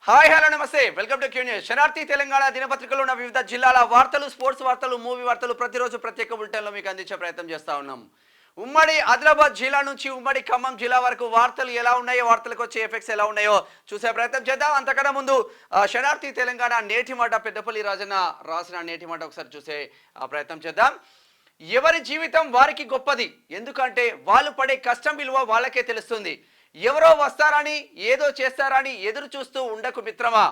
Hi hello namaste welcome to Q news. శనార్థి తెలంగాణ దినపత్రికలో ఉన్న వివిధ జిల్లాల వార్తలు, స్పోర్ట్స్ వార్తలు, మూవీ వార్తలు ప్రతిరోజు ప్రత్యేక బులెటిన్లో మీకు అందించే ప్రయత్నం చేస్తా ఉన్నాం. ఉమ్మడి ఆదిలాబాద్ జిల్లా నుంచి ఉమ్మడి ఖమ్మం జిల్లా వరకు వార్తలు ఎలా ఉన్నాయో, వార్తలకు వచ్చే ఎఫెక్ట్స్ ఎలా ఉన్నాయో చూసే ప్రయత్నం చేద్దాం. అంతకన్నా ముందు శనార్థి తెలంగాణ నేటి మాట పెద్దపల్లి రాజన్న రాసిన నేటి మాట ఒకసారి చూసే ప్రయత్నం చేద్దాం. ఎవరి జీవితం వారికి గొప్పది, ఎందుకంటే వాళ్ళు పడే కష్టం విలువ వాళ్ళకే తెలుస్తుంది. ఎవరో వస్తారని ఏదో చేస్తారని ఎదురు చూస్తూ ఉండకు మిత్రమా.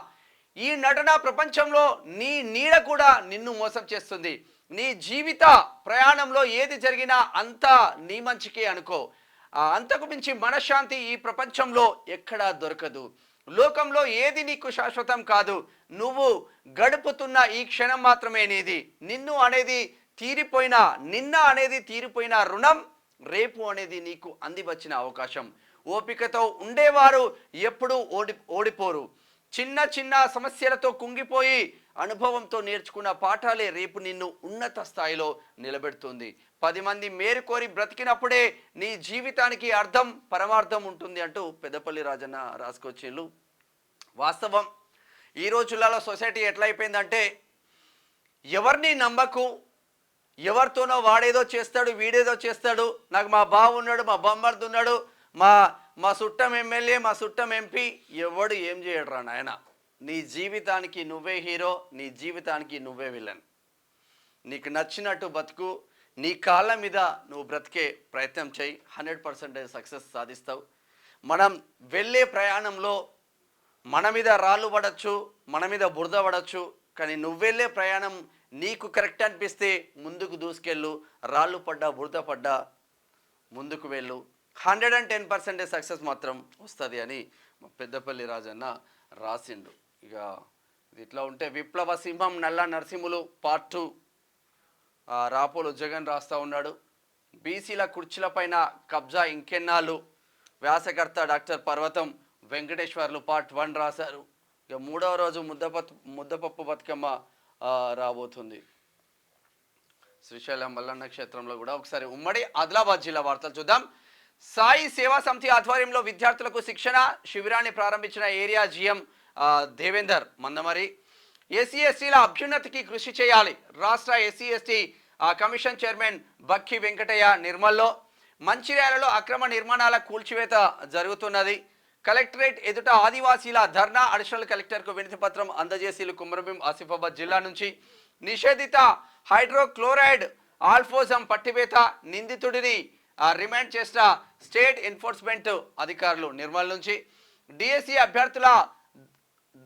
ఈ నటన ప్రపంచంలో నీ నీడ కూడా నిన్ను మోసం చేస్తుంది. నీ జీవిత ప్రయాణంలో ఏది జరిగినా అంతా నీ మంచికే అనుకో. అంతకు మించి మనశ్శాంతి ఈ ప్రపంచంలో ఎక్కడా దొరకదు. లోకంలో ఏది నీకు శాశ్వతం కాదు. నువ్వు గడుపుతున్న ఈ క్షణం మాత్రమే నీది. నిన్న అనేది తీరిపోయిన రుణం రేపు అనేది నీకు అంది వచ్చిన అవకాశం. ఓపికతో ఉండేవారు ఎప్పుడూ ఓడిపోరు. చిన్న చిన్న సమస్యలతో కుంగిపోయి అనుభవంతో నేర్చుకున్న పాఠాలే రేపు నిన్ను ఉన్నత స్థాయిలో నిలబెడుతుంది. 10 మంది మేలుకోరి బ్రతికినప్పుడే నీ జీవితానికి అర్థం పరమార్థం ఉంటుంది అంటూ పెద్దపల్లి రాజన్న రాసుకొచ్చిళ్ళు. వాస్తవం, ఈ రోజులలో సొసైటీ ఎట్లయిపోయిందంటే ఎవరిని నమ్మకు, ఎవరితోనో వాడేదో చేస్తాడు వీడేదో చేస్తాడు, నాకు మా బావ ఉన్నాడు, మా బొమ్మర్ది ఉన్నాడు, మా సుట్టం ఎమ్మెల్యే, మా సుట్టం ఎంపీ, ఎవడు ఏం చేయడరా నాయన. నీ జీవితానికి నువ్వే హీరో, నీ జీవితానికి నువ్వే విలన్. నీకు నచ్చినట్టు బతుకు, నీ కాళ్ళ మీద నువ్వు బ్రతికే ప్రయత్నం చేయి. 100% సక్సెస్ సాధిస్తావు. మనం వెళ్ళే ప్రయాణంలో మన మీద రాళ్ళు పడచ్చు, మన మీద బురద పడచ్చు, కానీ నువ్వు వెళ్ళే ప్రయాణం నీకు కరెక్ట్ అనిపిస్తే ముందుకు దూసుకెళ్ళు. రాళ్ళు పడ్డా బురద పడ్డా ముందుకు వెళ్ళు. 110% సక్సెస్ మాత్రం వస్తుంది అని పెద్దపల్లి రాజన్న రాసిండు. ఇక ఇది ఇట్లా ఉంటే విప్లవ సింహం నల్ల నరసింహులు పార్ట్ 2 రాపోలు జగన్ రాస్తూ ఉన్నాడు. బీసీల కుర్చీలపైన కబ్జా ఇంకెన్నాళ్ళు, వ్యాసకర్త డాక్టర్ పర్వతం వెంకటేశ్వర్లు పార్ట్ 1 రాశారు. ఇక 3వ రోజు ముద్దపప్పు బతుకమ్మ రాబోతుంది. శ్రీశైలం మల్లన్న క్షేత్రంలో కూడా. ఒకసారి ఉమ్మడి ఆదిలాబాద్ జిల్లా వార్తలు చూద్దాం. సాయి సేవా సమితి ఆధ్వర్యంలో విద్యార్థులకు శిక్షణ శిబిరాన్ని ప్రారంభించిన area GM Devender Mandamarri. SC ఎస్టీల అభ్యున్నతికి కృషి చేయాలి. రాష్ట్ర SC ST commission chairman Bakki Venkataiah నిర్మల్లో. మంచిర్యాలలో అక్రమ నిర్మాణాల కూల్చివేత జరుగుతున్నది. కలెక్టరేట్ ఎదుట ఆదివాసీల ధర్నా. అడిషనల్ కలెక్టర్కు వినతి పత్రం అందజేసీలు కుమరంభీం ఆసిఫాబాద్ జిల్లా నుంచి. నిషేధిత హైడ్రోక్లోరైడ్ ఆల్ఫోజం పట్టివేత. నిందితుడిని రిమాండ్ చేసిన స్టేట్ ఎన్ఫోర్స్మెంట్ అధికారులు నిర్మల్ నుంచి. డిఎస్సి అభ్యర్థుల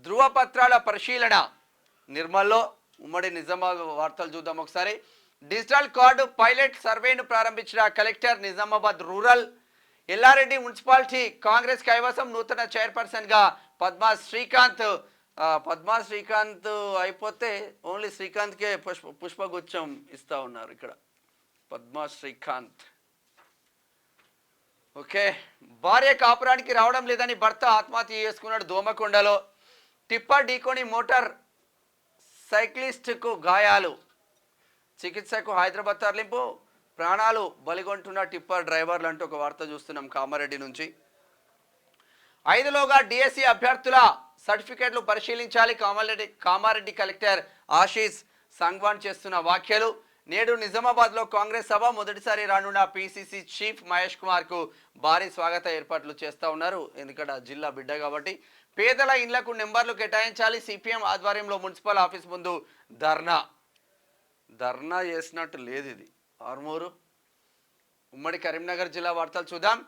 ధృవపత్రాల పరిశీలన నిర్మల్లో. ఉమ్మడి నిజామాబాద్ వార్తలు చూద్దాం ఒకసారి. డిజిటల్ కార్డు పైలట్ సర్వేను ప్రారంభించిన collector Nizamabad rural. Yellareddy municipality Congress కైవసం. నూతన చైర్పర్సన్గా పద్మా శ్రీకాంత్ అయిపోతే ఓన్లీ శ్రీకాంత్కే పుష్పగుచ్చం ఇస్తూ ఉన్నారు ఇక్కడ. పద్మా శ్రీకాంత్. ఓకే. భార్య కాపురానికి రావడం లేదని భర్త ఆత్మహత్య చేసుకున్నాడు దోమకొండలో. టిప్పర్ ఢీకొని మోటార్ సైక్లిస్ట్కు గాయాలు. చికిత్సకు హైదరాబాద్ తరలింపు. ప్రాణాలు బలిగొంటున్న టిప్పర్ డ్రైవర్లు అంటూ ఒక వార్త చూస్తున్నాం కామారెడ్డి నుంచి. 5లోగా డిఎస్సి అభ్యర్థుల సర్టిఫికేట్లు పరిశీలించాలి. కామారెడ్డి కలెక్టర్ ఆశీష్ సంగ్వాన్ చేస్తున్న వ్యాఖ్యలు. నేడు నిజామాబాద్లో కాంగ్రెస్ సభ. మొదటిసారి రానున్న పిసిసి చీఫ్ మహేష్ కుమార్కు భారీ స్వాగత ఏర్పాట్లు చేస్తూ ఉన్నారు. ఎందుకంటే జిల్లా బిడ్డ కాబట్టి. పేదల ఇండ్లకు నెంబర్లు కేటాయించాలి. సిపిఎం ఆధ్వర్యంలో మున్సిపల్ ఆఫీస్ ముందు ధర్నా చేసినట్టు లేదు ఇది. ఆర్మూరు. ఉమ్మడి కరీంనగర్ జిల్లా వార్తలు చూద్దాం.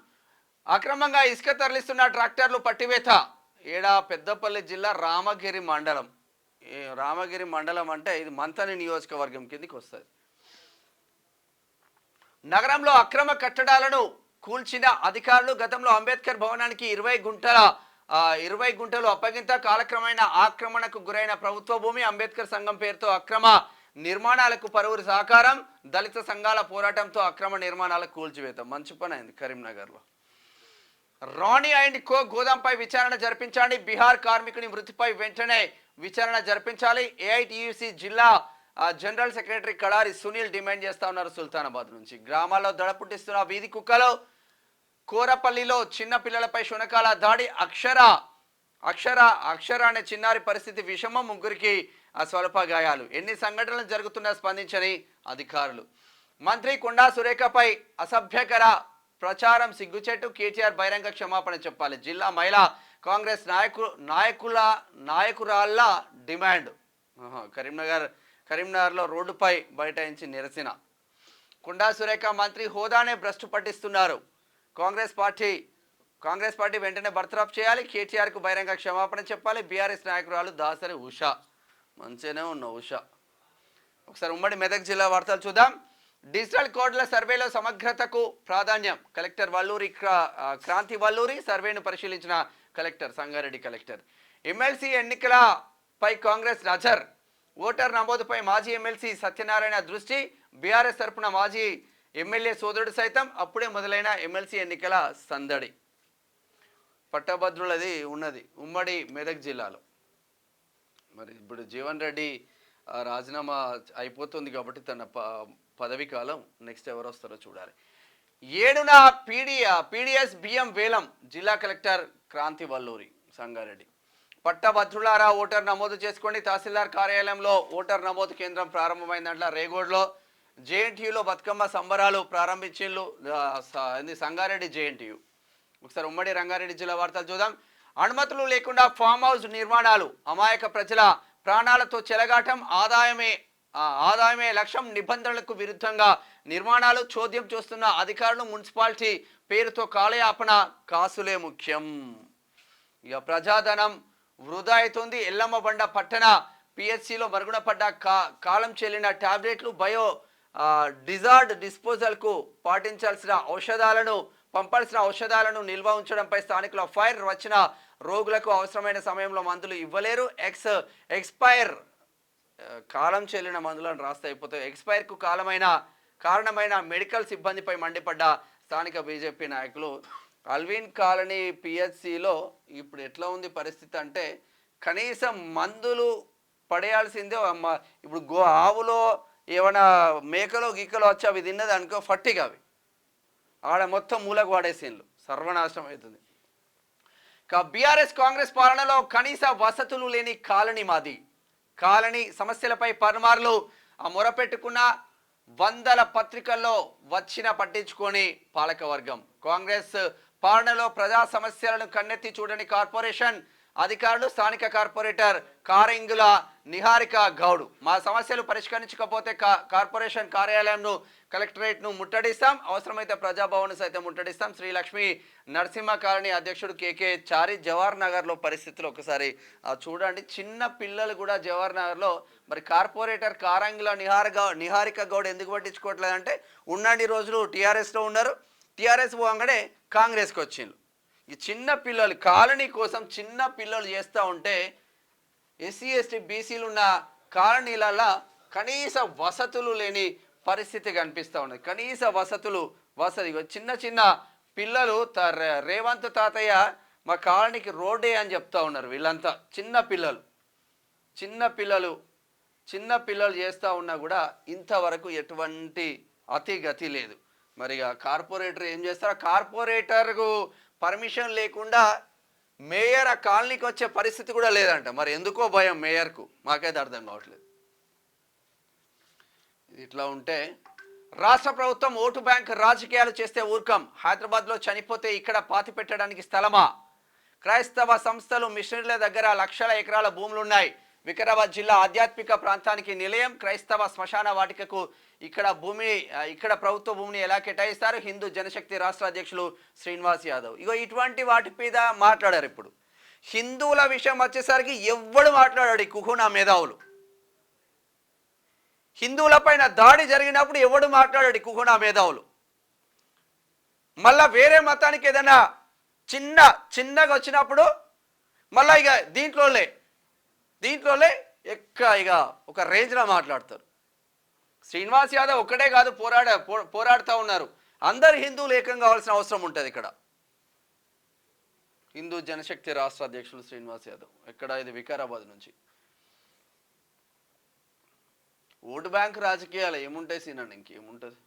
అక్రమంగా ఇసుక తరలిస్తున్న ట్రాక్టర్లు పట్టివేత. ఏడా పెద్దపల్లి జిల్లా రామగిరి మండలం. రామగిరి మండలం అంటే ఇది మంతని నియోజకవర్గం కిందికి వస్తుంది. నగరంలో అక్రమ కట్టడాలను కూల్చిన అధికారులు. గతంలో అంబేద్కర్ భవనానికి 20 గుంటలు అప్పగింత. కాలక్రమైన ఆక్రమణకు గురైన ప్రభుత్వ భూమి. అంబేద్కర్ సంఘం పేరుతో అక్రమ నిర్మాణాలకు పలువురు సహకారం. దళిత సంఘాల పోరాటంతో అక్రమ నిర్మాణాలకు కూల్చివేత. మంచి పని అయింది కరీంనగర్లో. రాణి అండ్ కో గోదాంపై విచారణ జరిపించాలి. బీహార్ కార్మికుని మృతిపై వెంటనే విచారణ జరిపించాలి. ఏఐటియుసి జిల్లా general secretary Kadari Sunil demand చేస్తా ఉన్నారు సుల్తానాబాద్ నుంచి. గ్రామాల్లో దడపుట్టిస్తున్న వీధి కుక్కలు. కోరపల్లిలో చిన్న పిల్లలపై శునకాల దాడి. అక్షర అక్షర అక్షర అనే చిన్నారి పరిస్థితి విషమం, ముగ్గురికి స్వల్ప గాయాలు. ఎన్ని సంఘటనలు జరుగుతున్నా స్పందించని అధికారులు. మంత్రి కొండా సురేఖపై అసభ్యకర ప్రచారం సిగ్గుచెట్టు, కేటీఆర్ బహిరంగ క్షమాపణ చెప్పాలి. జిల్లా మహిళా కాంగ్రెస్ నాయకురాళ్ళ డిమాండ్. కరీంనగర్లో రోడ్డుపై బైఠాయించి నిరసన. కొండా సురేఖ మంత్రి హోదానే భ్రష్టు పట్టిస్తున్నారు. కాంగ్రెస్ పార్టీ వెంటనే బర్తరఫ్ చేయాలి. కేటీఆర్కు బహిరంగ క్షమాపణ చెప్పాలి. బీఆర్ఎస్ నాయకురాలు దాసరి ఉషా. మంచిగానే ఉన్న ఉషా. ఒకసారి ఉమ్మడి మెదక్ జిల్లా వార్తలు చూద్దాం. డిజిటల్ కోడ్ల సర్వేలో సమగ్రతకు ప్రాధాన్యం. కలెక్టర్ వల్లూరి క్రాంతి వల్లూరి సర్వేను పరిశీలించిన కలెక్టర్ సంగారెడ్డి కలెక్టర్. ఎమ్మెల్సీ ఎన్నికలపై కాంగ్రెస్ నజర్. ఓటర్ నమోదుపై మాజీ ఎమ్మెల్సీ సత్యనారాయణ దృష్టి. బీఆర్ఎస్ తరపున మాజీ ఎమ్మెల్యే సోదరుడు సైతం. అప్పుడే మొదలైన ఎమ్మెల్సీ ఎన్నికల సందడి. పట్టభద్రులది ఉన్నది ఉమ్మడి మెదక్ జిల్లాలో. మరి ఇప్పుడు జీవన్ రెడ్డి రాజీనామా అయిపోతుంది కాబట్టి తన పదవి కాలం నెక్స్ట్ ఎవరు వస్తారో చూడాలి. 7న పీడిఎస్ బియ్యం వేలం. జిల్లా కలెక్టర్ క్రాంతి వల్లూరి సంగారెడ్డి. పట్టభద్రులారా ఓటర్ నమోదు చేసుకోండి. తహసీల్దార్ కార్యాలయంలో ఓటర్ నమోదు కేంద్రం ప్రారంభమైందంట. రేగోడ్లో జేఎన్టీయూలో బతుకమ్మ సంబరాలు ప్రారంభించిళ్ళు సంగారెడ్డి జేఎన్టీయూ. ఒకసారి ఉమ్మడి రంగారెడ్డి జిల్లా వార్తలు చూద్దాం. అనుమతులు లేకుండా ఫామ్ హౌస్ నిర్మాణాలు. అమాయక ప్రజల ప్రాణాలతో చెలగాటం. ఆదాయమే లక్ష్యం. నిబంధనలకు విరుద్ధంగా నిర్మాణాలు. చోద్యం చూస్తున్న అధికారులు. మున్సిపాలిటీ పేరుతో కాలయాపన. కాసులే ముఖ్యం. ఇక ప్రజాధనం వృధా అవుతుంది. ఎల్లమ్మ బండ పట్టణ పిహెచ్సిలో మరుగున పడ్డ కాలం చెల్లిన టాబ్లెట్లు. బయో డిజార్డ్ డిస్పోజల్కు పంపాల్సిన ఔషధాలను నిల్వ ఉంచడంపై స్థానికుల ఫైర్. వచ్చిన రోగులకు అవసరమైన సమయంలో మందులు ఇవ్వలేరు. ఎక్స్పైర్ కాలం చెల్లిన మందులను రాస్తే అయిపోతాయి. ఎక్స్పైర్కు కారణమైన మెడికల్ సిబ్బందిపై మండిపడ్డ స్థానిక బీజేపీ నాయకులు. అల్విన్ కాలనీ పిహెచ్సిలో ఇప్పుడు ఎట్లా ఉంది పరిస్థితి అంటే కనీసం మందులు పడేయాల్సిందే. ఇప్పుడు ఆవులో ఏమైనా మేకలో గీకలో వచ్చి అవి తిన్నది అనుకో ఫట్టిగా అవి ఆడ మొత్తం మూలకు వాడేసేళ్ళు. సర్వనాశనం అవుతుంది. బీఆర్ఎస్ కాంగ్రెస్ పాలనలో కనీస వసతులు లేని కాలనీ మాది. కాలనీ సమస్యలపై పలుమార్లు మొరపెట్టుకున్న వందల పత్రికల్లో వచ్చిన పట్టించుకొని పాలకవర్గం. కాంగ్రెస్ పాలనలో ప్రజా సమస్యలను కన్నెత్తి చూడని కార్పొరేషన్ అధికారులు. స్థానిక కార్పొరేటర్ కారింగుల నిహారిక గౌడ్. మా సమస్యలు పరిష్కరించకపోతే కార్పొరేషన్ కార్యాలయంను కలెక్టరేట్ను ముట్టడిస్తాం. అవసరమైతే ప్రజాభవన్ సైతం ముట్టడిస్తాం. శ్రీలక్ష్మి నరసింహ కాలనీ అధ్యక్షుడు కేకే చారి. జవహర్ నగర్లో పరిస్థితులు ఒకసారి చూడండి. చిన్న పిల్లలు కూడా జవహర్ నగర్లో. మరి కార్పొరేటర్ కారంగుల నిహారిక గౌడ్ ఎందుకు పట్టించుకోవట్లేదంటే ఉన్నన్ని రోజులు టీఆర్ఎస్లో ఉన్నారు. టీఆర్ఎస్ పోగానే కాంగ్రెస్కి వచ్చిండ్రు. ఈ చిన్న పిల్లలు కాలనీ కోసం చిన్న పిల్లలు చేస్తూ ఉంటే ఎస్సీ ఎస్టీ బీసీలు ఉన్న కాలనీలలో కనీస వసతులు లేని పరిస్థితి కనిపిస్తూ ఉన్నది. కనీస వసతి చిన్న చిన్న పిల్లలు రేవంత్ తాతయ్య మా కాలనీకి రోడ్డే అని చెప్తా ఉన్నారు. వీళ్ళంతా చిన్న పిల్లలు చేస్తూ ఉన్నా కూడా ఇంతవరకు ఎటువంటి అతిగతి లేదు. మరి కార్పొరేటర్ ఏం చేస్తారు? కార్పొరేటర్కు పర్మిషన్ లేకుండా మేయర్ ఆ కాలనీకి వచ్చే పరిస్థితి కూడా లేదంట. మరి ఎందుకో భయం మేయర్కు, మాకైతే అర్థం కావట్లేదు. ఇట్లా ఉంటే రాష్ట్ర ప్రభుత్వం ఓటు బ్యాంక్ రాజకీయాలు చేస్తే ఊరుకం. హైదరాబాద్లో చనిపోతే ఇక్కడ పాతి పెట్టడానికి స్థలమా? క్రైస్తవ సంస్థలు మిషనరీల దగ్గర లక్షల ఎకరాల భూములున్నాయి. వికారాబాద్ జిల్లా ఆధ్యాత్మిక ప్రాంతానికి నిలయం. క్రైస్తవ శ్మశాన వాటికకు ఇక్కడ ప్రభుత్వ భూమిని ఎలా కేటాయిస్తారు? హిందూ జనశక్తి రాష్ట్ర అధ్యక్షులు శ్రీనివాస్ యాదవ్. ఇటువంటి వాటి మీద మాట్లాడారు. ఇప్పుడు హిందువుల విషయం వచ్చేసరికి ఎవ్వడు మాట్లాడాడు. ఈ కుహునా మేధావులు హిందువులపైన దాడి జరిగినప్పుడు ఎవడు మాట్లాడాడు? కుహునా మేధావులు. మళ్ళా వేరే మతానికి ఏదైనా చిన్నగా వచ్చినప్పుడు మళ్ళా దీంట్లోనే ఇక ఒక రేంజ్లో మాట్లాడతారు. శ్రీనివాస్ యాదవ్ ఒక్కడే కాదు పోరాడుతూ ఉన్నారు. అందరు హిందువులు ఏకం కావాల్సిన అవసరం ఉంటుంది. ఇక్కడ హిందూ జనశక్తి రాష్ట్ర అధ్యక్షులు శ్రీనివాస్ యాదవ్. ఎక్కడ ఇది? వికారాబాద్ నుంచి. ఓటు బ్యాంక్ రాజకీయాలు ఏముంటాయి సీనండి? ఇంకేముంటుంది?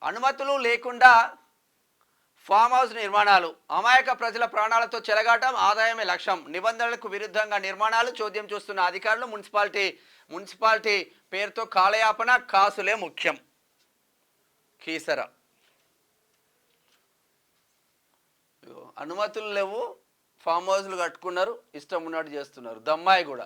అనుమతులు లేకుండా ఫామ్ హౌస్ నిర్మాణాలు అమాయక ప్రజల ప్రాణాలతో చెలగాటం ఆదాయమే లక్ష్యం నిబంధనలకు విరుద్ధంగా నిర్మాణాలు చోద్యం చూస్తున్న అధికారులు మున్సిపాలిటీ పేరుతో కాలయాపన కాసులే ముఖ్యం కీసర అనుమతులు లేవు ఫామ్ హౌస్లు కట్టుకున్నారు ఇష్టం ఉన్నట్టు చేస్తున్నారు దమ్మాయిగూడ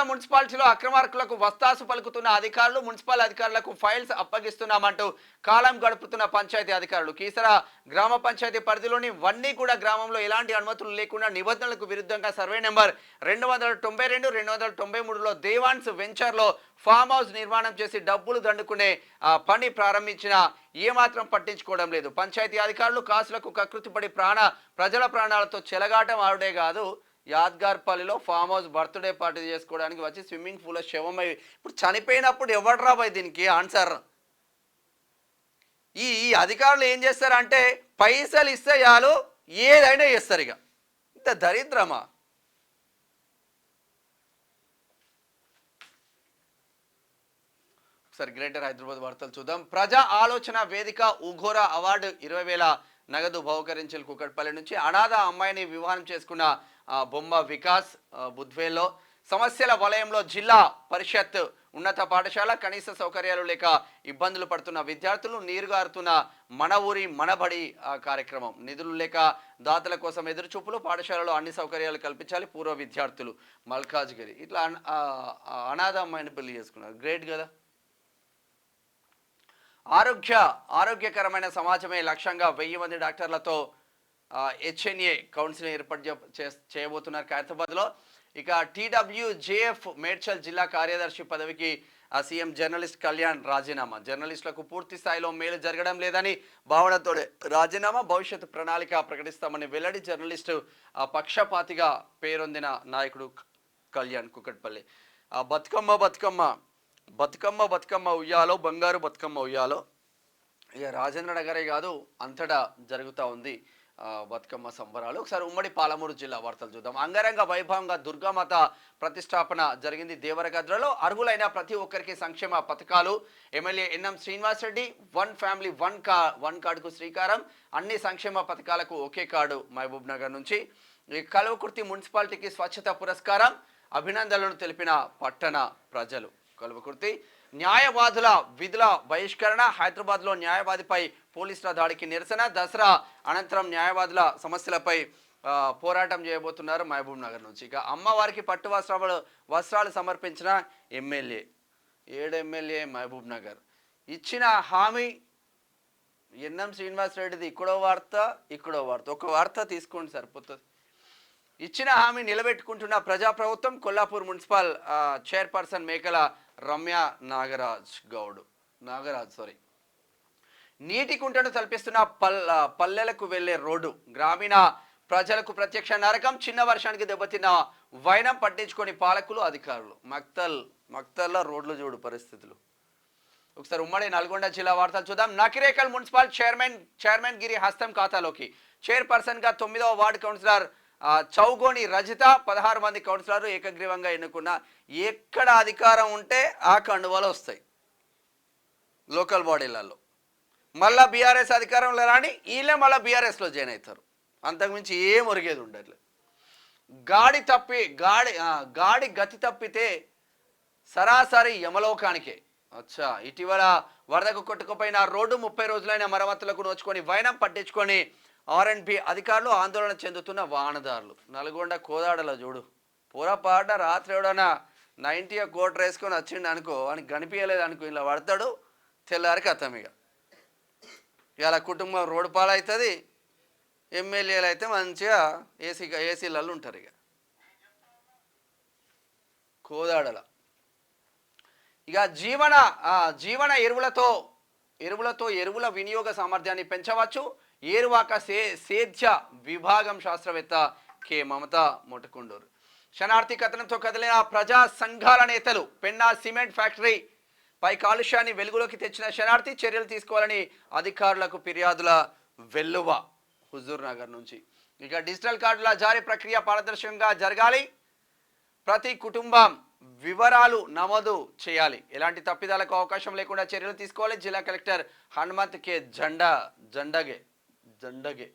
మున్సిపాలిటీలో అక్రమార్కులకు వస్తాసు పలుకుతున్న అధికారులు మున్సిపల్ అధికారులకు ఫైల్స్ అప్పగిస్తున్నామంటూ కాలం గడుపుతున్న పంచాయతీ అధికారులు కీసర గ్రామ పంచాయతీ పరిధిలోని వన్నీగూడ గ్రామంలో ఎలాంటి అనుమతులు లేకుండా నిబంధనలకు విరుద్ధంగా సర్వే నెంబర్ 292-293లో దేవాన్స్ వెంచర్లో ఫామ్ హౌస్ నిర్మాణం చేసి డబ్బులు దండుకునే పని ప్రారంభించిన ఏమాత్రం పట్టించుకోవడం లేదు పంచాయతీ అధికారులు కాసులకు కకృతిపడి ప్రజల ప్రాణాలతో చెలగాటం ఆడే కాదు యాద్గార్పల్లిలో ఫామ్ హౌస్ బర్త్డే పార్టీ చేసుకోవడానికి వచ్చి స్విమ్మింగ్ పూల్లో శవమై ఇప్పుడు చనిపోయినప్పుడు ఎవరు రాబాయ్ దీనికి ఆన్సర్ ఈ అధికారులు ఏం చేస్తారంటే పైసలు ఇస్తే చాలు ఏదైనా చేస్తారు ఇక ఇంత దరిద్రమా ఒకసారి గ్రేటర్ హైదరాబాద్ వార్తలు చూద్దాం ప్రజా ఆలోచన వేదిక ఉఘోరా అవార్డు 20,000 నగదు బహుకరించారు కూకట్పల్లి నుంచి అనాథ అమ్మాయిని వివాహం చేసుకున్న బొమ్మ వికాస్ బుద్వేల్లో సమస్యల వలయంలో జిల్లా పరిషత్ ఉన్నత పాఠశాల కనీస సౌకర్యాలు లేక ఇబ్బందులు పడుతున్న విద్యార్థులు నీరుగారుతున్న మన ఊరి మనబడి కార్యక్రమం నిధులు లేక దాతల కోసం ఎదురుచూపులు పాఠశాలలో అన్ని సౌకర్యాలు కల్పించాలి పూర్వ విద్యార్థులు మల్కాజ్గిరి ఇట్లా అనాథ అమ్మాయిని పెళ్లి చేసుకున్నారు గ్రేట్ కదా ఆరోగ్యకరమైన సమాజమే లక్ష్యంగా 1000 మంది డాక్టర్లతో హెచ్ఎన్ఏ కౌన్సిలింగ్ ఏర్పాటు చేయబోతున్నారు ఖైరతాబాద్లో ఇక టీడబ్ల్యూజేఎఫ్ మేడ్చల్ జిల్లా కార్యదర్శి పదవికి సీఎం జర్నలిస్ట్ కళ్యాణ్ రాజీనామా జర్నలిస్టులకు పూర్తి స్థాయిలో మేలు జరగడం లేదని భావనతో రాజీనామా భవిష్యత్తు ప్రణాళిక ప్రకటిస్తామని వెల్లడి జర్నలిస్టు పక్షపాతిగా పేరొందిన నాయకుడు కళ్యాణ్ కుకట్పల్లి బతుకమ్మ ఉయ్యాలో బంగారు బతుకమ్మ ఉయ్యాలో ఇక రాజేంద్ర నగరే కాదు అంతటా జరుగుతూ ఉంది బతుకమ్మ సంబరాలు ఒకసారి ఉమ్మడి పాలమూరు జిల్లా వార్తలు చూద్దాం అంగరంగ వైభవంగా దుర్గామాత ప్రతిష్టాపన జరిగింది దేవరగద్రలో అర్హులైన ప్రతి ఒక్కరికి సంక్షేమ పథకాలు MLA N M Srinivasa Reddy one family one కార్డుకు శ్రీకారం అన్ని సంక్షేమ పథకాలకు ఒకే కార్డు మహబూబ్ నగర్ నుంచి కల్వకుర్తి మున్సిపాలిటీకి స్వచ్ఛత పురస్కారం అభినందనలు తెలిపిన పట్టణ ప్రజలు కల్వకుర్తి న్యాయవాదుల విధుల బహిష్కరణ హైదరాబాద్లో న్యాయవాదిపై పోలీసుల దాడికి నిరసన దసరా అనంతరం న్యాయవాదుల సమస్యలపై పోరాటం చేయబోతున్నారు మహబూబ్ నగర్ నుంచి ఇక అమ్మవారికి పట్టు వస్త్రాలు సమర్పించిన ఎమ్మెల్యే 7 ఎమ్మెల్యే మహబూబ్ నగర్ ఇచ్చిన హామీ ఎన్ఎం శ్రీనివాసరెడ్డిది ఇక్కడో వార్త ఒక వార్త తీసుకోండి సరిపోతుంది ఇచ్చిన హామీ నిలబెట్టుకుంటున్న ప్రజాప్రభుత్వం కొల్లాపూర్ మున్సిపల్ చైర్పర్సన్ మేకల రమ్య నాగరాజ్ నీటి కుంటను తలపిస్తున్న పల్లెలకు వెళ్లే రోడ్డు గ్రామీణ ప్రజలకు ప్రత్యక్ష నరకం చిన్న వర్షానికి దెబ్బతిన్న వైనం పట్టించుకొని పాలకులు అధికారులు మక్తల్లో రోడ్లు చూడు పరిస్థితులు ఒకసారి ఉమ్మడి నల్గొండ జిల్లా వార్తలు చూద్దాం నకిరేకల్ మున్సిపల్ చైర్మన్ గిరి హస్తం ఖాతాలోకి చైర్పర్సన్ గా 9వ వార్డు కౌన్సిలర్ చౌగోని రజిత 16 మంది కౌన్సిలర్లు ఏకగ్రీవంగా ఎన్నుకున్న ఎక్కడ అధికారం ఉంటే ఆ కండువాలు వస్తాయి లోకల్ బాడీలలో మళ్ళా బీఆర్ఎస్ అధికారంలో రాని వీళ్ళే మళ్ళీ బీఆర్ఎస్లో జాయిన్ అవుతారు అంతకుమించి ఏం ఒరిగేది ఉండట్లేదు గాడి గతి తప్పితే సరాసరి యమలోకానికే ఇటీవల వరదకు కొట్టుకుపోయిన రోడ్డు 30 రోజులైన మరమ్మతులకు నోచుకొని వైనం పట్టించుకొని ఆర్ఎండ్బి అధికారులు ఆందోళన చెందుతున్న వాహనదారులు నల్గొండ కోదాడలో చూడు పొరపాట రాత్రి ఎవడన్నా 90 కోట్ వేసుకొని వచ్చిండు అనుకో అని కనిపించలేదు అనుకో ఇలా పడతాడు తెల్లారికి అర్థం ఇలా కుటుంబం రోడ్డు పాలవుతుంది ఎమ్మెల్యేలు అయితే మంచిగా ఏసీలలో ఉంటారు ఇక కోదాడల ఇక జీవన ఎరువులతో ఎరువుల వినియోగ సామర్థ్యాన్ని పెంచవచ్చు ఏరువాక సేద్య విభాగం శాస్త్రవేత్త కె మమత మొటకుండూరు శనార్థి కథనంతో కదిలిన ప్రజా సంఘాల నేతలు పెన్నా సిమెంట్ ఫ్యాక్టరీ పై కాలుష్యాన్ని వెలుగులోకి తెచ్చిన శనార్థి చర్యలు తీసుకోవాలని అధికారులకు ఫిర్యాదుల వెల్లువ హుజూర్ నగర్ నుంచి ఇక డిజిటల్ కార్డుల జారీ ప్రక్రియ పారదర్శకంగా జరగాలి ప్రతి కుటుంబం వివరాలు నమోదు చేయాలి ఎలాంటి తప్పిదాలకు అవకాశం లేకుండా చర్యలు తీసుకోవాలి జిల్లా కలెక్టర్ హనుమంత్ కే జండగే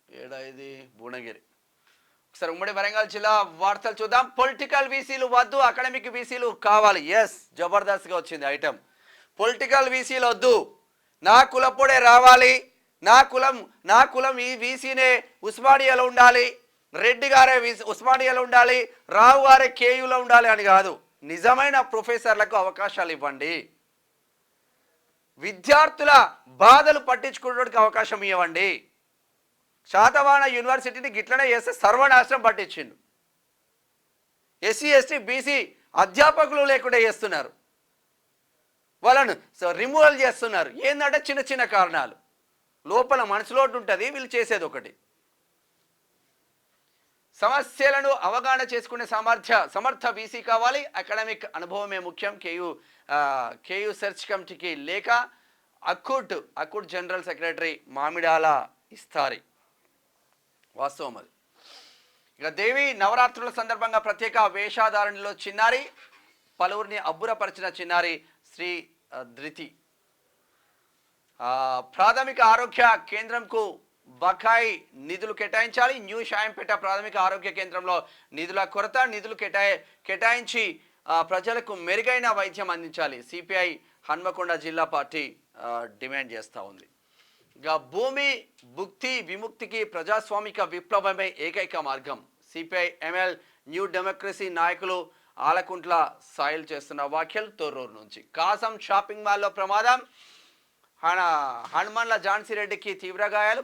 ఏడా ఇది భువనగిరి. ఒకసారి ఉమ్మడి వరంగల్ జిల్లా వార్తలు చూద్దాం. పొలిటికల్ వీసీలు వద్దు, అకాడమిక్ వీసీలు కావాలి. ఎస్, జబర్దస్త్గా వచ్చింది ఐటమ్. పొలిటికల్ వీసీలు వద్దు, నా కులప్పుడే రావాలి, నా కులం ఈ వీసీనే ఉస్మానియాలో ఉండాలి, రెడ్డి గారే ఉస్మానియాలో ఉండాలి, రావు గారే కేయూలో ఉండాలి అని కాదు. నిజమైన ప్రొఫెసర్లకు అవకాశాలు ఇవ్వండి, విద్యార్థుల బాధలు పట్టించుకోవడానికి అవకాశం ఇవ్వండి. శాతవాహన యూనివర్సిటీని గిట్లనే చేస్తే సర్వనాశనం పట్టించిండు. ఎస్సీ ఎస్టీ బీసీ అధ్యాపకులు లేకుండా చేస్తున్నారు, వాళ్ళను రిమూవల్ చేస్తున్నారు. ఏంటంటే చిన్న చిన్న కారణాలు, లోపల మనసులో ఉంటుంది, వీళ్ళు చేసేది ఒకటి. సమస్యలను అవగాహన చేసుకునే సమర్థ వీసీ కావాలి, అకాడమిక్ అనుభవమే ముఖ్యం. కేయూ సెర్చ్ కమిటీకి లేఖ. అకుట్ జనరల్ సెక్రటరీ మామిడాల ఇస్తారి. వాస్తవం అది. ఇక దేవి నవరాత్రుల సందర్భంగా ప్రత్యేక వేషధారణలో చిన్నారి, పలువురిని అబ్బురపరిచిన చిన్నారి శ్రీ ధృతి. ప్రాథమిక ఆరోగ్య కేంద్రంకు బకాయి నిధులు కేటాయించాలి. న్యూ షాయంపేట ప్రాథమిక ఆరోగ్య కేంద్రంలో నిధుల కొరత, నిధులు కేటాయించి ప్రజలకు మెరుగైన వైద్యం అందించాలి. సిపిఐ హన్మకొండ జిల్లా పార్టీ డిమాండ్ చేస్తూ ఉంది. ఇక భూమి భుక్తి విముక్తికి ప్రజాస్వామిక విప్లవమే ఏకైక మార్గం. సిపిఐ ఎంఎల్ న్యూ డెమోక్రసీ నాయకులు ఆలకుంట్ల సాయిల్ చేస్తున్న వ్యాఖ్యలు. తొర్రూరు నుంచి కాసం షాపింగ్ మాల్లో ప్రమాదం, హనుమన్ల ఝాన్సీ రెడ్డికి తీవ్ర గాయాలు,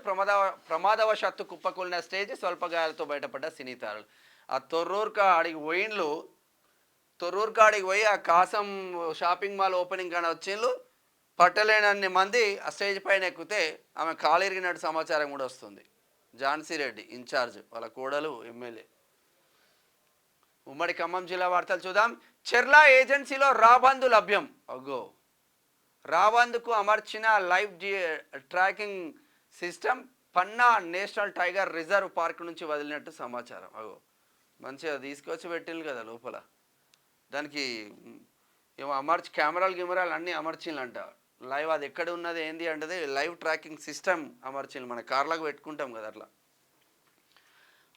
ప్రమాదవశాత్తు కుప్పకూలిన స్టేజ్, స్వల్ప గాయాలతో బయటపడ్డ సినీ తారలు. ఆ తొర్రూరు కాడికి పోయి ఆ కాసం షాపింగ్ మాల్ ఓపెనింగ్ కానీ వచ్చిండ్రు, పట్టలేనన్ని మంది ఆ స్టేజ్ పైన ఎక్కితే ఆమె కాలిరిగినట్టు సమాచారం కూడా వస్తుంది. ఝాన్సీ రెడ్డి ఇన్ఛార్జ్, వాళ్ళ కోడలు ఎమ్మెల్యే. ఉమ్మడి ఖమ్మం జిల్లా వార్తలు చూద్దాం. చెర్ల ఏజెన్సీలో రాబందు లభ్యం. అగో, రాబందుకు అమర్చిన లైవ్ ట్రాకింగ్ సిస్టమ్ పన్నా నేషనల్ టైగర్ రిజర్వ్ పార్క్ నుంచి వదిలినట్టు సమాచారం. అగో, మంచిగా తీసుకొచ్చి పెట్టిండ్రు కదా లోపల. దానికి ఏమో కెమెరాలు అన్నీ అమర్చిండ్లంట. లైవ్ అది ఎక్కడ ఉన్నది ఏంది అంటే లైవ్ ట్రాకింగ్ సిస్టమ్ అమర్చిండ్రు, మన కార్లకు పెట్టుకుంటాం కదా అట్లా.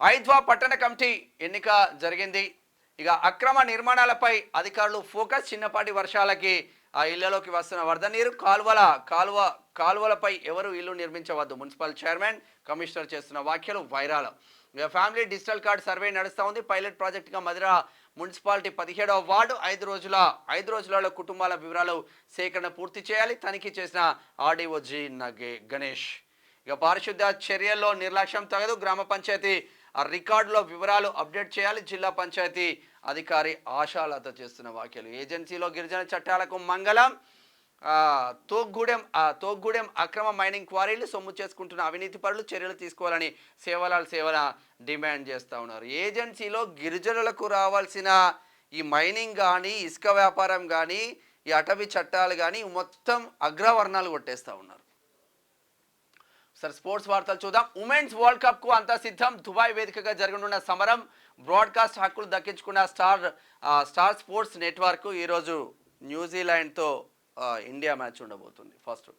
ఐద్వా పట్టణ కమిటీ ఎన్నిక జరిగింది. ఇక అక్రమ నిర్మాణాలపై అధికారులు ఫోకస్. చిన్నపాటి వర్షాలకి ఆ ఇళ్లలోకి వస్తున్న వరద నీరు, కాలువలపై ఎవరు ఇల్లు నిర్మించవద్దు. మున్సిపల్ చైర్మన్ కమిషనర్ చేస్తున్న వ్యాఖ్యలు వైరాలం. ఇక ఫ్యామిలీ డిజిటల్ కార్డ్ సర్వే నడుస్తూ ఉంది. పైలట్ ప్రాజెక్టుగా మధిర మున్సిపాలిటీ 17వ వార్డు 5 రోజులలో కుటుంబాల వివరాలు సేకరణ పూర్తి చేయాలి. తనిఖీ చేసిన ఆర్డీఓ జి గణేష్. ఇక పారిశుద్ధ్య చర్యల్లో నిర్లక్ష్యం తగదు. గ్రామ పంచాయతీ రికార్డులో వివరాలు అప్డేట్ చేయాలి. జిల్లా పంచాయతీ అధికారి ఆశాలత చేస్తున్న వ్యాఖ్యలు. ఏజెన్సీలో గిరిజన చట్టాలకు మంగళం. తోగ్గూడెం అక్రమ మైనింగ్ క్వారీలు సొమ్ము చేసుకుంటున్న అవినీతి పరులు చర్యలు తీసుకోవాలని సేవల డిమాండ్ చేస్తూ ఉన్నారు. ఏజెన్సీలో గిరిజనులకు రావాల్సిన ఈ మైనింగ్ కానీ, ఇసుక వ్యాపారం కానీ, ఈ అటవీ చట్టాలు కానీ మొత్తం అగ్రవర్ణాలు కొట్టేస్తూ ఉన్నారు. సరే, స్పోర్ట్స్ వార్తలు చూద్దాం. ఉమెన్స్ వరల్డ్ కప్ కు అంతా సిద్ధం. దుబాయ్ వేదికగా జరగనున్న సమరం. బ్రాడ్కాస్ట్ హక్కులు దక్కించుకున్న స్టార్ స్పోర్ట్స్ నెట్వర్క్ ఈరోజు న్యూజిలాండ్తో ఇండియా మ్యాచ్ ఉండబోతుంది. ఫస్ట్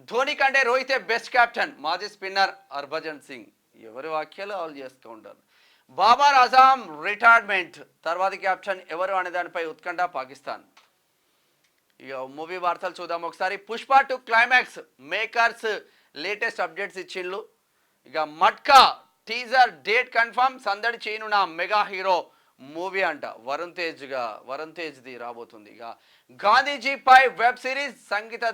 ధోని కంటే రోహితే బెస్ట్ కెప్టెన్. మాజీ స్పిన్నర్ హర్భజన్ సింగ్. ఎవరి వ్యాఖ్యలు వాళ్ళు చేస్తూ ఉంటారు. బాబర్ అజాం రిటైర్మెంట్ తర్వాతి కెప్టెన్ ఎవరు అనే దానిపై ఉత్కంఠ పాకిస్తాన్. ఇక మూవీ వార్తలు చూద్దాం ఒకసారి. Pushpa 2 climax makers latest updates ఇచ్చిండ్రు. ఇక మట్కా టీజర్ డేట్ కన్ఫర్మ్. సందడి చేయనున్న మెగా హీరో మూవీ అంట. వరుణ్ తేజ్ది రాబోతుంది. ఇక గాంధీజీపై వెబ్ సిరీస్. సంగీత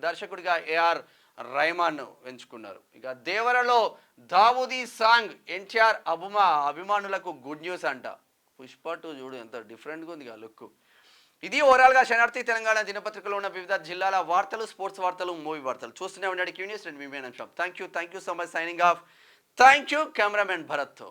దర్శకుడిగా ఏఆర్ రెహమాన్ ఎంచుకున్నారు. ఇక దేవరలో దావూదీ సాంగ్ ఎన్టీఆర్ అభిమానులకు గుడ్ న్యూస్ అంట. పుష్ప 2 చూడు ఎంత డిఫరెంట్గా ఉంది ఆ లుక్. ఇది ఓవరాల్గా శనార్థి తెలంగాణ దినపత్రికలో ఉన్న వివిధ జిల్లాల వార్తలు, స్పోర్ట్స్ వార్తలు, మూవీ వార్తలు చూస్తూనే ఉండండి క్యూ న్యూస్. అండ్ మీ Menon shop. Thank you so much. Signing off. Thank you cameraman భరత్తో.